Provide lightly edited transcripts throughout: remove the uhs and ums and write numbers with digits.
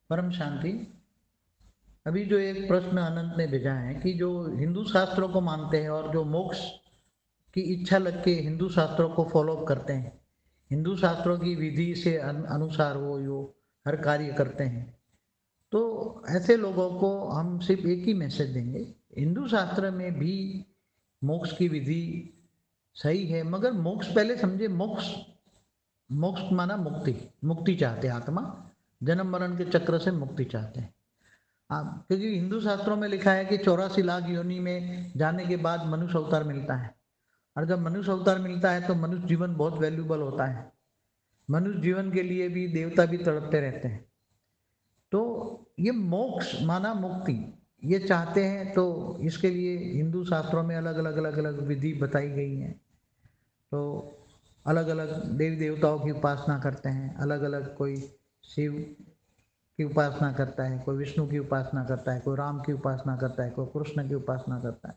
परम शांति। अभी जो एक प्रश्न अनंत ने भेजा है कि जो हिंदू शास्त्रों को मानते हैं और जो मोक्ष की इच्छा लग के हिंदू शास्त्रों को फॉलो करते हैं, हिंदू शास्त्रों की विधि से अनुसार वो यो हर कार्य करते हैं, तो ऐसे लोगों को हम सिर्फ एक ही मैसेज देंगे। हिंदू शास्त्र में भी मोक्ष की विधि सही है, मगर मोक्ष पहले समझे। मोक्ष मोक्ष माना मुक्ति। मुक्ति चाहते हैं आत्मा, जन्म मरण के चक्र से मुक्ति चाहते हैं। हाँ, क्योंकि हिंदू शास्त्रों में लिखा है कि 84 लाख योनि में जाने के बाद मनुष्य अवतार मिलता है, और जब मनुष्य अवतार मिलता है तो मनुष्य जीवन बहुत वैल्यूबल होता है। मनुष्य जीवन के लिए भी देवता भी तड़पते रहते हैं। तो ये मोक्ष माना मुक्ति ये चाहते हैं, तो इसके लिए हिंदू शास्त्रों में अलग अलग विधि बताई गई है। तो अलग अलग देवी देवताओं की उपासना करते हैं, अलग अलग कोई शिव की उपासना करता है, कोई विष्णु की उपासना करता है, कोई राम की उपासना करता है, कोई कृष्ण की उपासना करता है,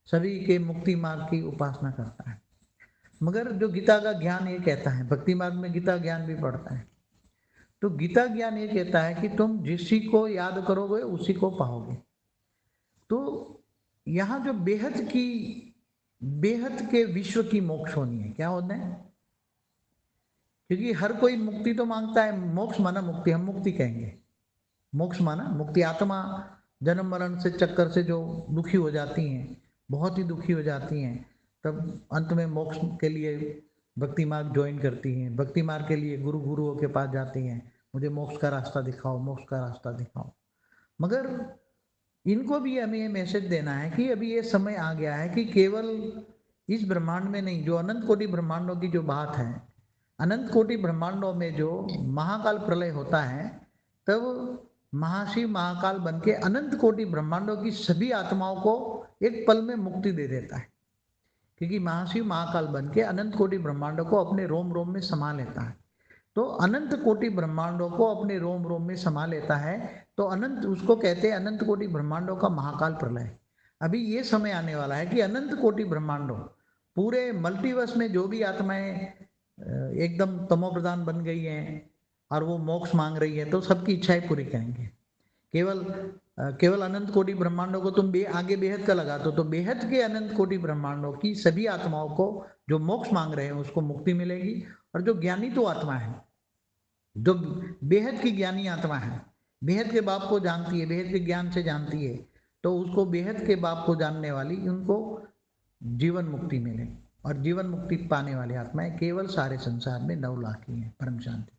सभी के मुक्ति मार्ग की उपासना करता है। मगर जो गीता का ज्ञान ये कहता है, भक्ति मार्ग में गीता ज्ञान भी पढ़ता है, तो गीता ज्ञान ये कहता है कि तुम जिसी को याद करोगे उसी को पाओगे। तो यहाँ जो बेहद के विश्व की मोक्ष होनी है, क्या होना है? क्योंकि हर कोई मुक्ति तो मांगता है। मोक्ष माना मुक्ति, हम मुक्ति कहेंगे। मोक्ष माना मुक्ति। आत्मा जन्म मरण से चक्कर से जो दुखी हो जाती हैं, बहुत ही दुखी हो जाती हैं, तब अंत में मोक्ष के लिए भक्ति मार्ग ज्वाइन करती हैं। भक्ति मार्ग के लिए गुरुओं के पास जाती हैं, मुझे मोक्ष का रास्ता दिखाओ, मोक्ष का रास्ता दिखाओ। मगर इनको भी हमें ये मैसेज देना है कि अभी ये समय आ गया है कि केवल इस ब्रह्मांड में नहीं, जो अनंत कोटि ब्रह्मांडों की जो बात है, अनंत कोटि ब्रह्मांडों में जो महाकाल प्रलय होता है, तब महाशिव महाकाल बन के अनंत कोटि ब्रह्मांडों की सभी आत्माओं को एक पल में मुक्ति दे देता है। क्योंकि महाशिव महाकाल बन के अनंत कोटि ब्रह्मांडों को अपने रोम रोम में समा लेता है। तो अनंत कोटि ब्रह्मांडों को अपने रोम रोम में समा लेता है, तो अनंत उसको कहते हैं अनंत कोटि ब्रह्मांडों का महाकाल प्रलय। अभी ये समय आने वाला है कि अनंत कोटि ब्रह्मांडों, पूरे मल्टीवर्स में जो भी आत्माएं एकदम तमो प्रधान बन गई हैं और वो मोक्ष मांग रही है, तो सबकी इच्छाएं पूरी करेंगे। केवल अनंत कोटि ब्रह्मांडों को तुम आगे बेहद का लगा तो बेहद के अनंत कोटि ब्रह्मांडों की सभी आत्माओं को जो मोक्ष मांग रहे हैं उसको मुक्ति मिलेगी। और जो ज्ञानी तो आत्मा है, जो बेहद की ज्ञानी आत्मा है, बेहद के बाप को जानती है, बेहद के ज्ञान से जानती है, तो उसको बेहद के बाप को जानने वाली उनको जीवन मुक्ति मिले। और जीवन मुक्ति पाने वाली आत्माएं केवल सारे संसार में 9 लाख ही हैं। परम शांति।